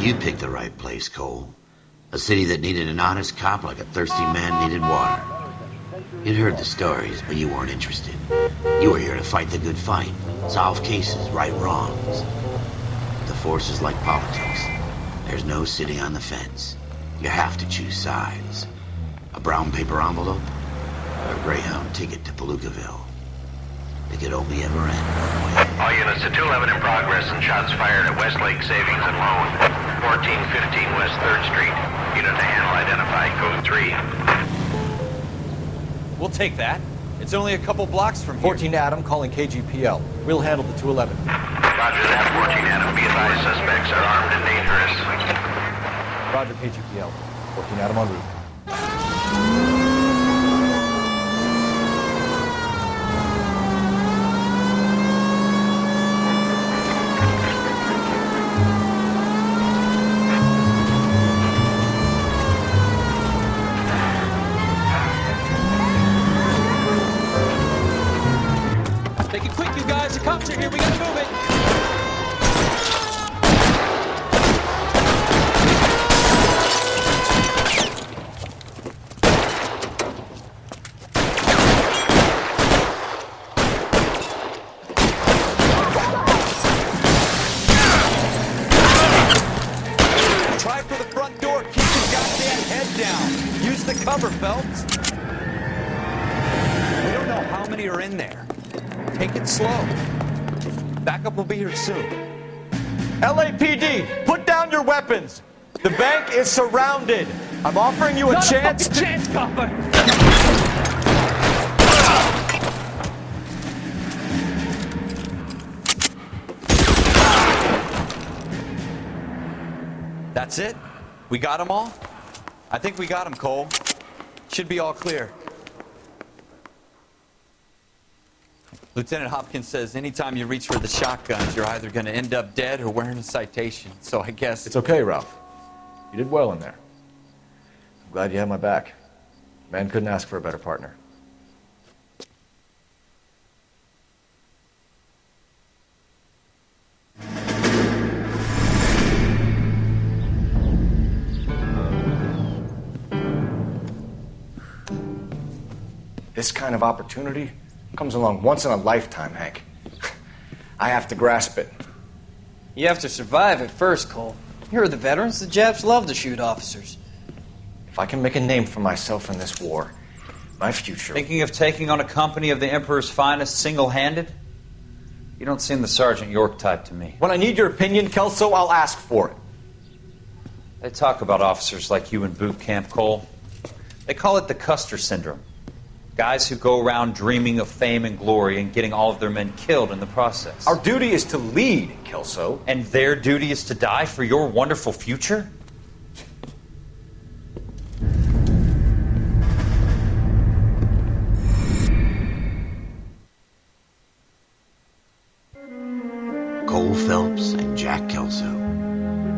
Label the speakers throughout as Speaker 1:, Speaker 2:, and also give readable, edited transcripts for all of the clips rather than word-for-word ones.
Speaker 1: you picked the right place, Cole. A city that needed an honest cop like a thirsty man needed water. You'd heard the stories, but you weren't interested. You were here to fight the good fight, solve cases, right wrongs. The force is like politics. There's no sitting on the fence. You have to choose sides. A brown paper envelope, or a Greyhound ticket to Palookaville. It could only ever end one way.
Speaker 2: All units to 211 in progress and shots fired at Westlake Savings and Loan. 1415 West 3rd Street. Unit to handle identified, code 3.
Speaker 3: We'll take that. It's only a couple blocks from here.
Speaker 4: 14 Adam calling KGPL. We'll handle the 211.
Speaker 2: Roger that, 14 Adam. Be advised, suspects are armed and dangerous.
Speaker 4: Roger, KGPL. 14 Adam en route.
Speaker 3: Take it quick, you guys. The cops are here. We gotta move it. Try for the front door. Keep your goddamn head down. Use the cover, Phelps. We don't know how many are in there. Take it slow. Backup will be here soon.
Speaker 4: LAPD, put down your weapons. The bank is surrounded. I'm offering you a chance to...
Speaker 3: chance, copper. That's it? We got them all? I think we got them, Cole. Should be all clear. Lieutenant Hopkins says anytime you reach for the shotguns, you're either going to end up dead or wearing a citation. So I guess...
Speaker 4: It's okay, Ralph. You did well in there. I'm glad you had my back. Man couldn't ask for a better partner. This kind of opportunity comes along once in a lifetime, Hank. I have to grasp it.
Speaker 5: You have to survive it first, Cole. You're the veterans. The Japs love to shoot officers.
Speaker 4: If I can make a name for myself in this war, my future...
Speaker 6: Thinking of taking on a company of the Emperor's finest single-handed? You don't seem the Sergeant York type to me.
Speaker 4: When I need your opinion, Kelso, I'll ask for it.
Speaker 6: They talk about officers like you in boot camp, Cole. They call it the Custer Syndrome. Guys who go around dreaming of fame and glory and getting all of their men killed in the process.
Speaker 4: Our duty is to lead, Kelso.
Speaker 6: And their duty is to die for your wonderful future?
Speaker 1: Cole Phelps and Jack Kelso.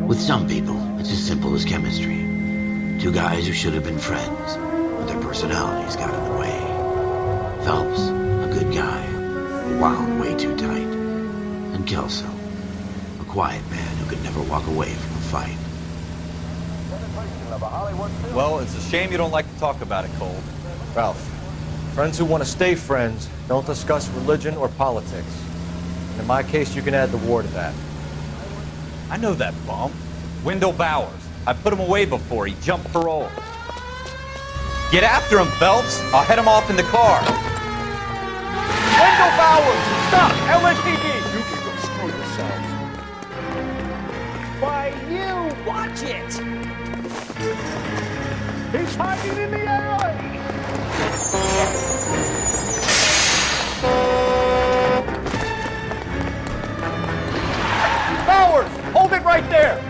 Speaker 1: With some people, it's as simple as chemistry. Two guys who should have been friends, but their personalities got in the way. Phelps, a good guy, wound way too tight. And Kelso, a quiet man who could never walk away from a fight.
Speaker 3: Well, it's a shame you don't like to talk about it, Cole.
Speaker 4: Ralph, friends who want to stay friends don't discuss religion or politics. And in my case, you can add the war to that.
Speaker 3: I know that bum. Wendell Bowers. I put him away before. He jumped parole. Get after him, Phelps. I'll head him off in the car.
Speaker 4: Wendell Bowers! Stop! LAPD! You can go screw yourselves.
Speaker 7: Why, you watch it! He's hiding in the alley!
Speaker 4: Bowers! Hold it right there!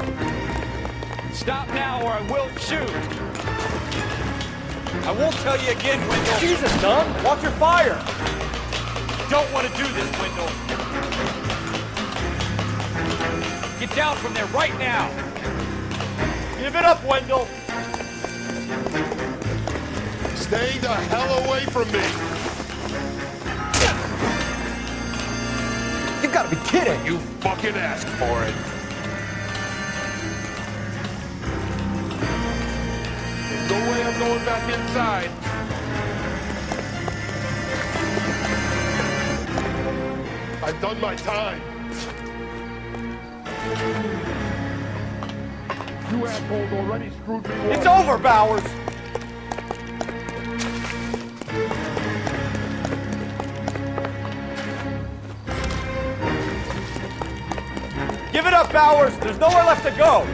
Speaker 3: Stop now or I will shoot. I won't tell you again, Wendell.
Speaker 4: Jesus, Dunn! Watch your fire!
Speaker 3: Don't want to do this, Wendell. Get down from there right now.
Speaker 4: Give it up, Wendell!
Speaker 8: Stay the hell away from me!
Speaker 4: You gotta be kidding!
Speaker 8: You fucking asked for it. going back inside. I've done my time. You assholes already screwed me once.
Speaker 4: It's over, Bowers! Give it up, Bowers! There's nowhere left to go!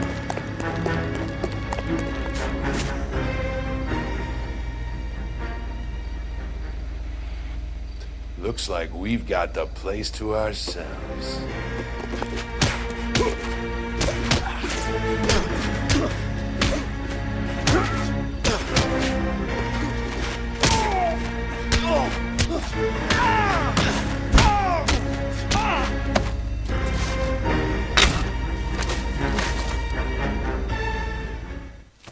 Speaker 8: Looks like we've got the place to ourselves.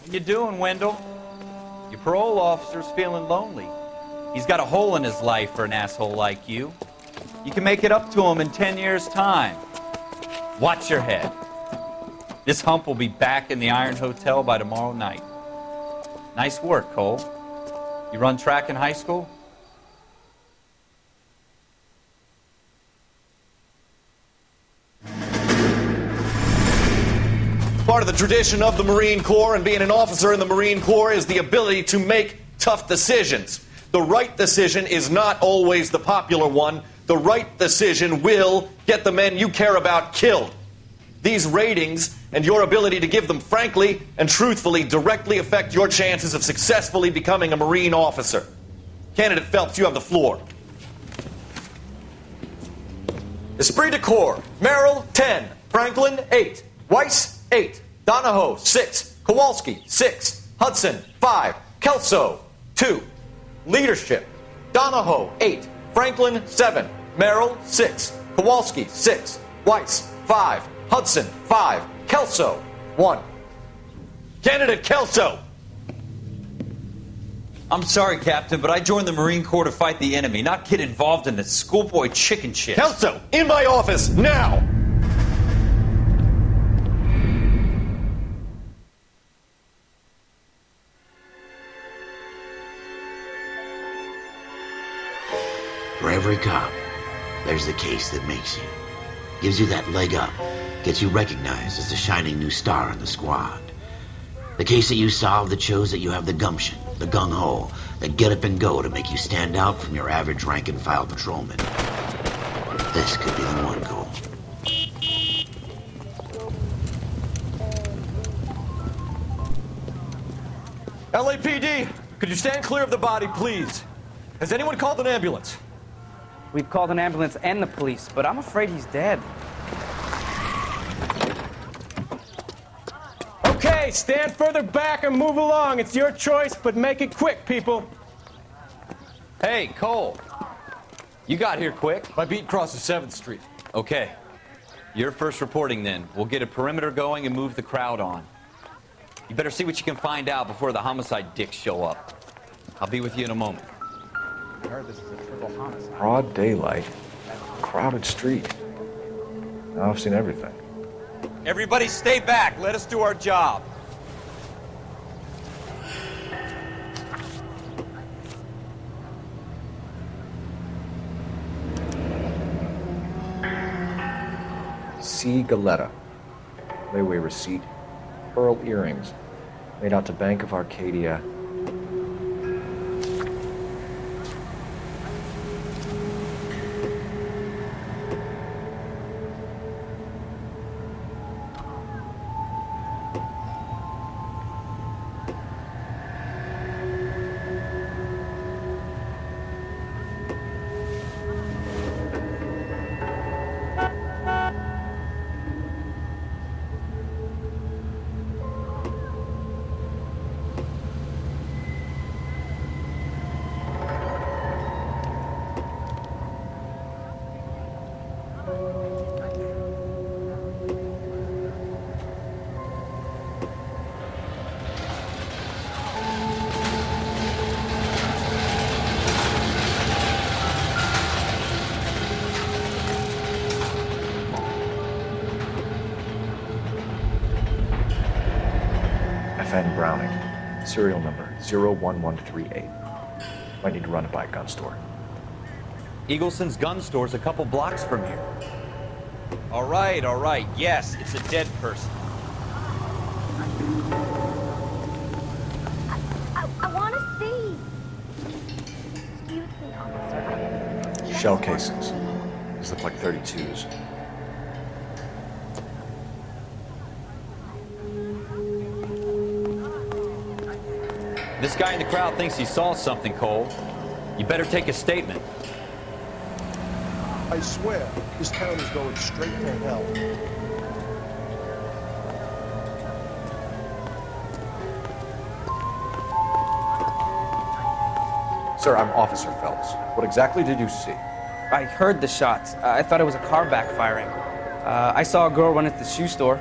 Speaker 3: What you doing, Wendell? Your parole officer's feeling lonely. He's got a hole in his life for an asshole like you. You can make it up to him in 10 years' time. Watch your head. This hump will be back in the Iron Hotel by tomorrow night. Nice work, Cole. You run track in high school?
Speaker 9: Part of the tradition of the Marine Corps and being an officer in the Marine Corps is the ability to make tough decisions. The right decision is not always the popular one. The right decision will get the men you care about killed. These ratings and your ability to give them frankly and truthfully directly affect your chances of successfully becoming a Marine officer. Candidate Phelps, you have the floor. Esprit de Corps, Merrill, 10. Franklin, 8. Weiss, 8. Donahoe, 6. Kowalski, 6. Hudson, 5. Kelso, 2. Leadership, Donahoe, 8. Franklin, 7. Merrill, 6. Kowalski, 6. Weiss, 5. Hudson, 5. Kelso, 1. Candidate Kelso!
Speaker 6: I'm sorry, Captain, but I joined the Marine Corps to fight the enemy, not get involved in this schoolboy chicken shit.
Speaker 9: Kelso, in my office, now!
Speaker 1: For every cop, there's the case that makes you. Gives you that leg up. Gets you recognized as the shining new star in the squad. The case that you solved that shows that you have the gumption, the gung-ho, the get up and go to make you stand out from your average rank-and-file patrolman. This could be the one, Cole.
Speaker 4: LAPD, could you stand clear of the body, please? Has anyone called an ambulance?
Speaker 10: We've called an ambulance and the police, but I'm afraid he's dead.
Speaker 7: Okay, stand further back and move along. It's your choice, but make it quick, people.
Speaker 3: Hey, Cole. You got here quick.
Speaker 4: My beat crosses 7th Street.
Speaker 3: Okay. You're first reporting then. We'll get a perimeter going and move the crowd on. You better see what you can find out before the homicide dicks show up. I'll be with you in a moment.
Speaker 10: I heard this is a triple homicide.
Speaker 4: Broad daylight, crowded street. Now I've seen everything.
Speaker 3: Everybody stay back. Let us do our job.
Speaker 4: C. Galetta. Layaway receipt. Pearl earrings. Made out to Bank of Arcadia. FN Browning, Serial number 01138. Might need to run it by a gun store.
Speaker 3: Eagleson's gun store's a couple blocks from here. All right. Yes, it's a dead person.
Speaker 11: I want to see. Excuse me, officer.
Speaker 4: Shell casings. These look like 32s.
Speaker 3: This guy in the crowd thinks he saw something, Cole. You better take a statement.
Speaker 12: I swear, this town is going straight to hell.
Speaker 4: Sir, I'm Officer Phelps. What exactly did you see?
Speaker 10: I heard the shots. I thought it was a car backfiring. I saw a girl run at the shoe store.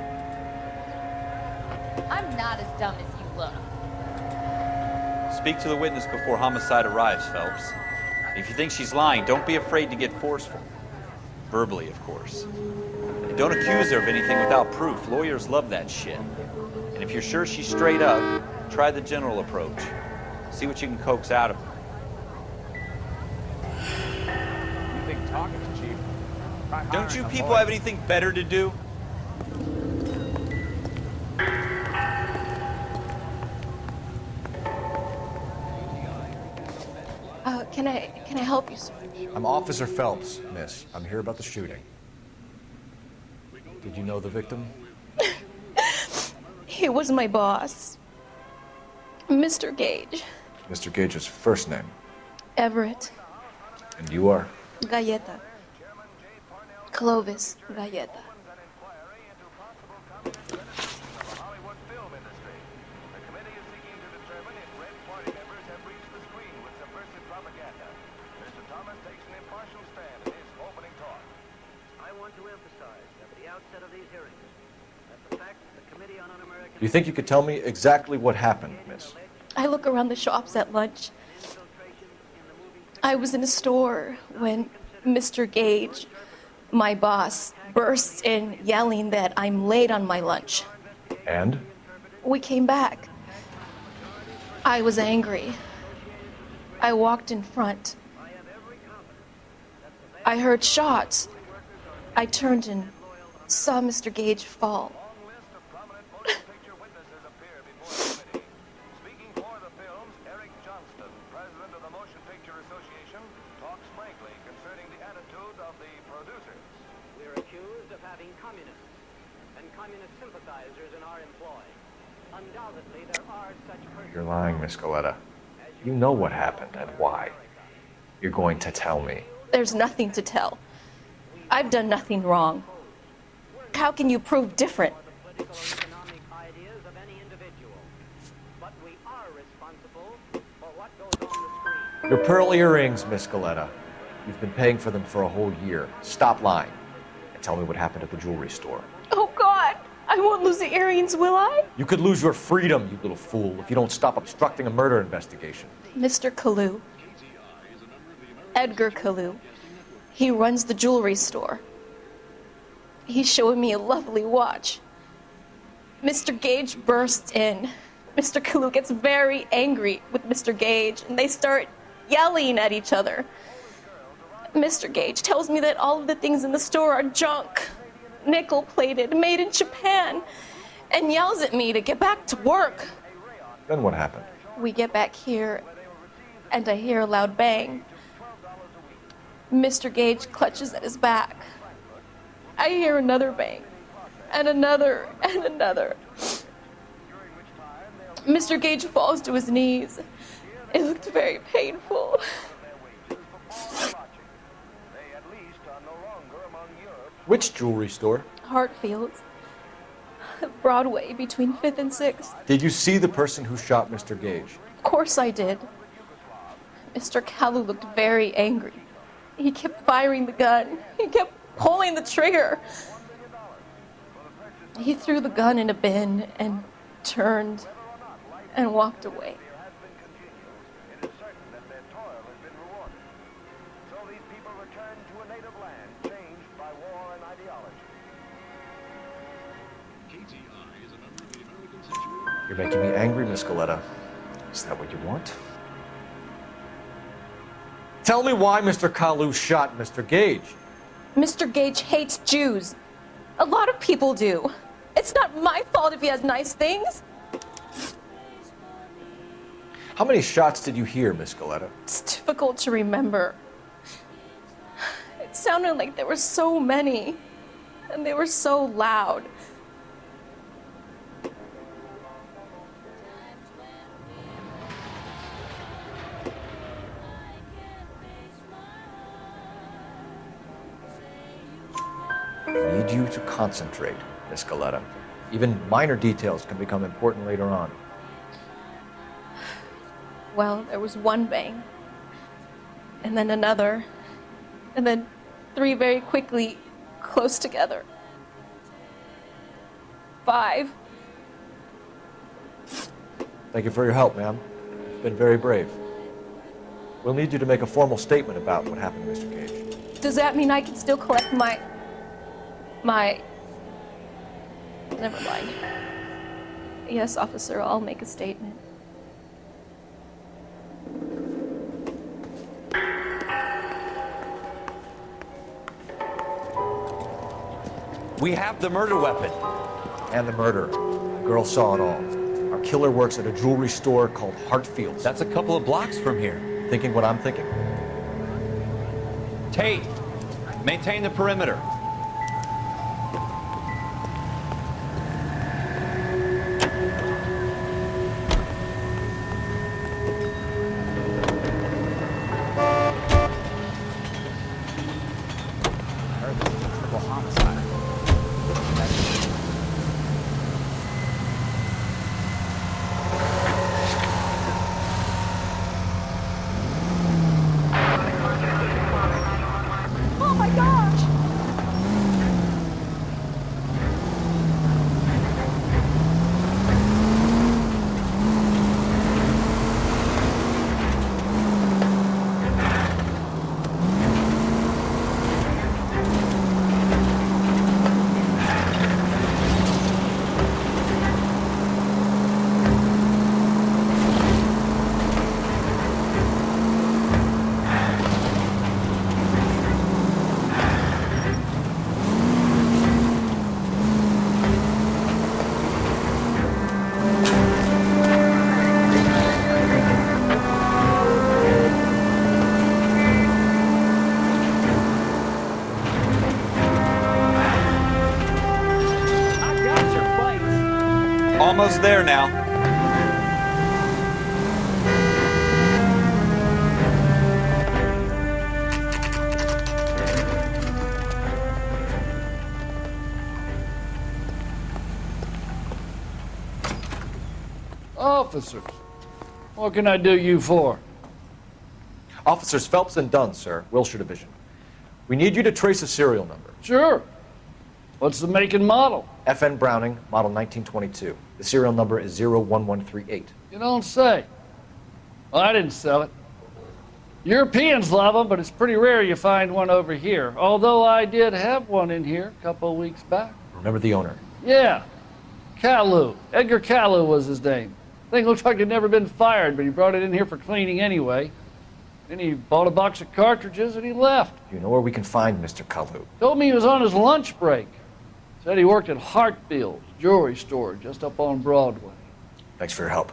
Speaker 11: I'm not as dumb as you look.
Speaker 3: Speak to the witness before homicide arrives, Phelps. If you think she's lying, don't be afraid to get forceful. Verbally, of course. And don't accuse her of anything without proof. Lawyers love that shit. And if you're sure she's straight up, try the general approach. See what you can coax out of her.
Speaker 7: You think talking's cheap?
Speaker 3: Don't you people have anything better to do?
Speaker 11: Can I help you, sir?
Speaker 4: I'm Officer Phelps, miss. I'm here about the shooting. Did you know the victim?
Speaker 11: He was my boss, Mr. Gage.
Speaker 4: Mr. Gage's first name.
Speaker 11: Everett.
Speaker 4: And you are?
Speaker 11: Galleta. Clovis Galleta.
Speaker 4: Do you think you could tell me exactly what happened, miss?
Speaker 11: I look around the shops at lunch. I was in a store when Mr. Gage, my boss, bursts in yelling that I'm late on my lunch.
Speaker 4: And?
Speaker 11: We came back. I was angry. I walked in front. I heard shots. I turned and saw Mr. Gage fall.
Speaker 4: You're lying, Miss Galleta. You know what happened and why. You're going to tell me.
Speaker 11: There's nothing to tell. I've done nothing wrong. How can you prove different?
Speaker 4: Your pearl earrings, Miss Galleta. You've been paying for them for a whole year. Stop lying and tell me what happened at the jewelry store.
Speaker 11: Oh, God! I won't lose the earrings, will I?
Speaker 4: You could lose your freedom, you little fool, if you don't stop obstructing a murder investigation.
Speaker 11: Mr. Kalu. Edgar Kalu. He runs the jewelry store. He's showing me a lovely watch. Mr. Gage bursts in. Mr. Kalu gets very angry with Mr. Gage, and they start yelling at each other. Mr. Gage tells me that all of the things in the store are junk, nickel-plated, made in Japan, and yells at me to get back to work.
Speaker 4: Then what happened?
Speaker 11: We get back here, and I hear a loud bang. Mr. Gage clutches at his back. I hear another bang, and another, and another. Mr. Gage falls to his knees. It looked very painful.
Speaker 4: Which jewelry store?
Speaker 11: Hartfield's. Broadway, between 5th and 6th.
Speaker 4: Did you see the person who shot Mr. Gage?
Speaker 11: Of course I did. Mr. Kalu looked very angry. He kept firing the gun. He kept pulling the trigger. He threw the gun in a bin and turned and walked away.
Speaker 4: You're making me angry, Miss Galleta. Is that what you want? Tell me why Mr. Kalu shot Mr. Gage.
Speaker 11: Mr. Gage hates Jews. A lot of people do. It's not my fault if he has nice things.
Speaker 4: How many shots did you hear, Miss Galetta?
Speaker 11: It's difficult to remember. It sounded like there were so many, and they were so loud.
Speaker 4: I need you to concentrate, Miss Galetta. Even minor details can become important later on.
Speaker 11: Well, there was one bang, and then another, and then three very quickly, close together. 5.
Speaker 4: Thank you for your help, ma'am. You've been very brave. We'll need you to make a formal statement about what happened to Mr. Gage.
Speaker 11: Does that mean I can still collect my... Never mind. Yes, officer, I'll make a statement.
Speaker 3: We have the murder weapon.
Speaker 4: And the murderer. The girl saw it all. Our killer works at a jewelry store called Hartfield's.
Speaker 3: That's a couple of blocks from here.
Speaker 4: Thinking what I'm thinking?
Speaker 3: Tate, maintain the perimeter.
Speaker 11: Oh my gosh!
Speaker 3: Almost there now.
Speaker 13: Officers, what can I do you for?
Speaker 4: Officers Phelps and Dunn, sir, Wilshire Division. We need you to trace a serial number.
Speaker 13: Sure. What's the make and model?
Speaker 4: FN Browning, model 1922. The serial number is 01138.
Speaker 13: You don't say. Well, I didn't sell it. Europeans love them, but it's pretty rare you find one over here. Although I did have one in here a couple of weeks back.
Speaker 4: Remember the owner?
Speaker 13: Yeah. Kalu. Edgar Kalu was his name. Thing looked like it'd never been fired, but he brought it in here for cleaning anyway. Then he bought a box of cartridges and he left.
Speaker 4: Do you know where we can find Mr. Kalu?
Speaker 13: Told me he was on his lunch break. Said he worked at Hartfield's jewelry store just up on Broadway.
Speaker 4: Thanks for your help.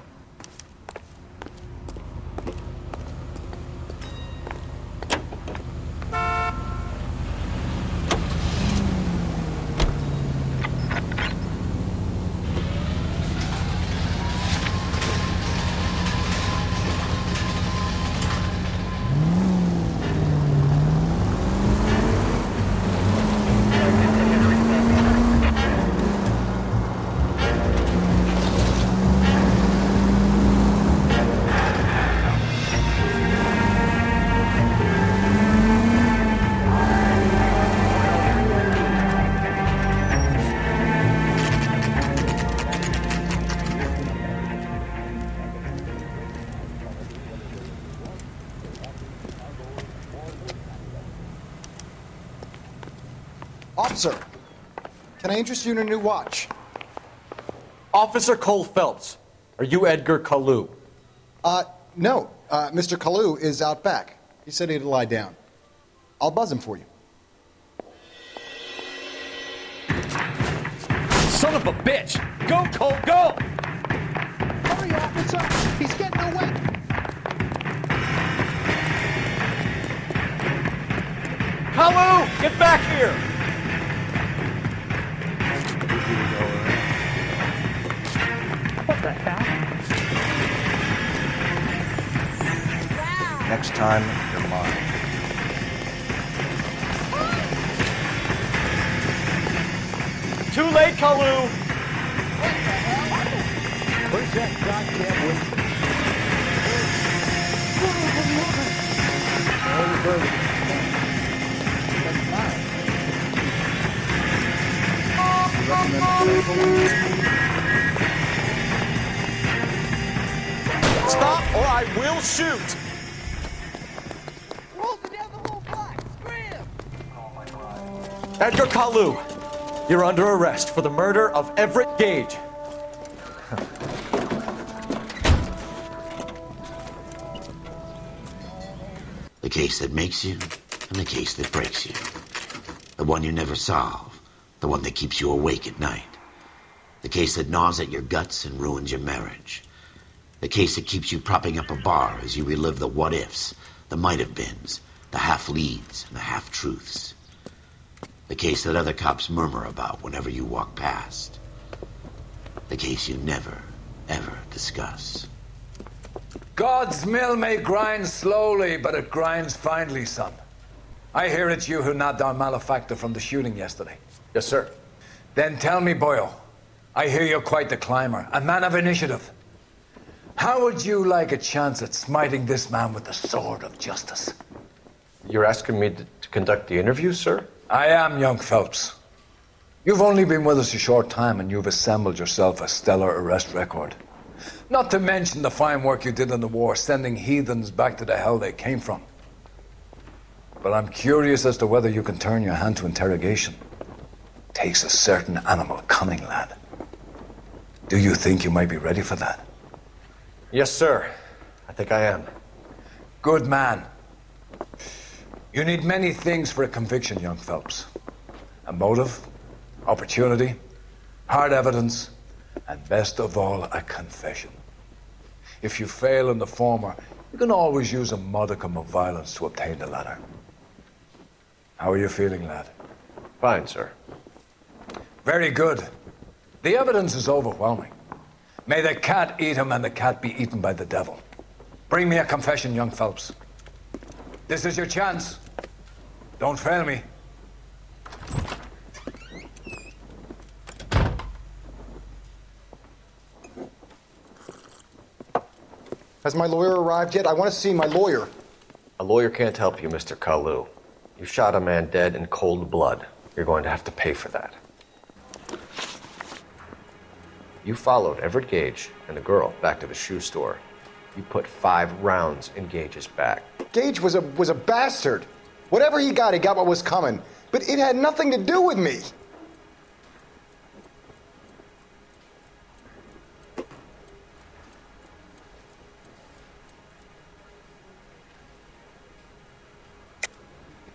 Speaker 12: Officer, can I interest you in a new watch?
Speaker 4: Officer Cole Phelps, are you Edgar Kalu?
Speaker 12: No. Mr. Kalu is out back. He said he'd lie down. I'll buzz him for you.
Speaker 9: Son of a bitch! Go, Cole, go!
Speaker 12: Hurry, officer! He's getting away!
Speaker 9: Kalu, get back here!
Speaker 12: What the hell? Next time, you're mine.
Speaker 9: Too late, Kalu!
Speaker 12: Where's that goddamn window?
Speaker 9: Stop or I will shoot! Edgar Kalu, you're under arrest for the murder of Everett Gage.
Speaker 1: The case that makes you and the case that breaks you. The one you never solve. The one that keeps you awake at night. The case that gnaws at your guts and ruins your marriage. The case that keeps you propping up a bar as you relive the what-ifs, the might-have-beens, the half-leads, and the half-truths. The case that other cops murmur about whenever you walk past. The case you never, ever discuss.
Speaker 14: God's mill may grind slowly, but it grinds finely, son. I hear it's you who nabbed our malefactor from the shooting yesterday.
Speaker 9: Yes, sir.
Speaker 14: Then tell me, Boyle, I hear you're quite the climber, a man of initiative. How would you like a chance at smiting this man with the sword of justice?
Speaker 9: You're asking me to conduct the interview, sir?
Speaker 14: I am, young Phelps. You've only been with us a short time and you've assembled yourself a stellar arrest record. Not to mention the fine work you did in the war, sending heathens back to the hell they came from. But I'm curious as to whether you can turn your hand to interrogation. Takes a certain animal cunning, lad. Do you think you might be ready for that?
Speaker 9: Yes, sir. I think I am.
Speaker 14: Good man. You need many things for a conviction, young Phelps. A motive, opportunity, hard evidence, and best of all, a confession. If you fail in the former, you can always use a modicum of violence to obtain the latter. How are you feeling, lad?
Speaker 9: Fine, sir.
Speaker 14: Very good. The evidence is overwhelming. May the cat eat him and the cat be eaten by the devil. Bring me a confession, young Phelps. This is your chance. Don't fail me.
Speaker 12: Has my lawyer arrived yet? I want to see my lawyer.
Speaker 9: A lawyer can't help you, Mr. Kalu. You shot a man dead in cold blood. You're going to have to pay for that. You followed Everett Gage and the girl back to the shoe store. You put 5 rounds in Gage's back.
Speaker 12: Gage was a bastard. Whatever he got what was coming. But it had nothing to do with me.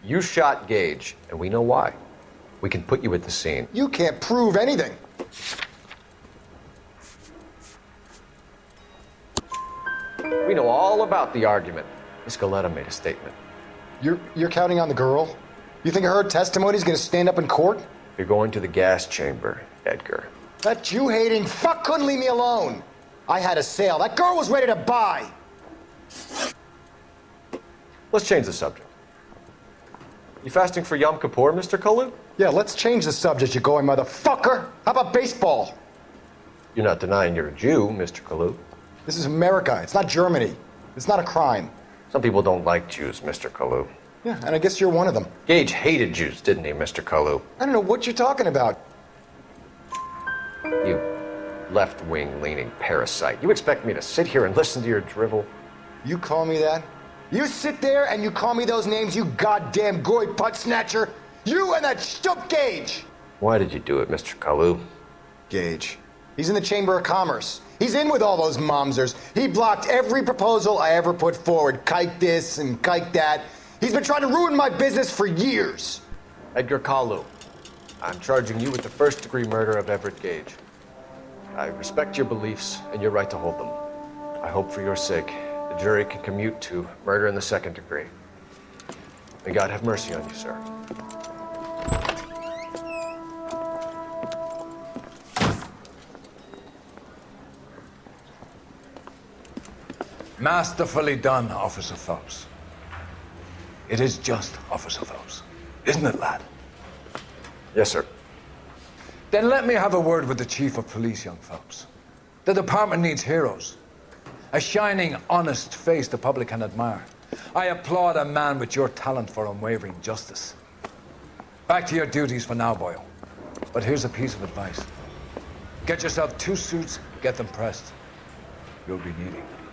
Speaker 9: You shot Gage, and we know why. We can put you at the scene.
Speaker 12: You can't prove anything.
Speaker 9: We know all about the argument. Miss Galetta made a statement.
Speaker 12: You're counting on the girl? You think her testimony is going to stand up in court?
Speaker 9: You're going to the gas chamber, Edgar.
Speaker 12: That Jew-hating fuck couldn't leave me alone. I had a sale. That girl was ready to buy.
Speaker 9: Let's change the subject. You fasting for Yom Kippur, Mr. Kalu?
Speaker 12: Yeah, let's change the subject, you going motherfucker. How about baseball?
Speaker 9: You're not denying you're a Jew, Mr. Kalu.
Speaker 12: This is America. It's not Germany. It's not a crime.
Speaker 9: Some people don't like Jews, Mr. Kalu.
Speaker 12: Yeah, and I guess you're one of them.
Speaker 9: Gage hated Jews, didn't he, Mr. Kalu?
Speaker 12: I don't know what you're talking about.
Speaker 9: You left-wing leaning parasite. You expect me to sit here and listen to your drivel?
Speaker 12: You call me that? You sit there and you call me those names, you goddamn goy butt snatcher? You and that stup Gage!
Speaker 9: Why did you do it, Mr. Kalu?
Speaker 12: Gage. He's in the Chamber of Commerce. He's in with all those momsers. He blocked every proposal I ever put forward. Kike this and kike that. He's been trying to ruin my business for years.
Speaker 4: Edgar Kalu, I'm charging you with the first-degree murder of Everett Gage. I respect your beliefs and your right to hold them. I hope for your sake the jury can commute to murder in the second degree. May God have mercy on you, sir.
Speaker 14: Masterfully done, Officer Phelps. It is just Officer Phelps, isn't it, lad?
Speaker 4: Yes, sir.
Speaker 14: Then let me have a word with the Chief of Police, young Phelps. The department needs heroes. A shining, honest face the public can admire. I applaud a man with your talent for unwavering justice. Back to your duties for now, boyo. But here's a piece of advice. Get yourself 2 suits, get them pressed. You'll be needing them.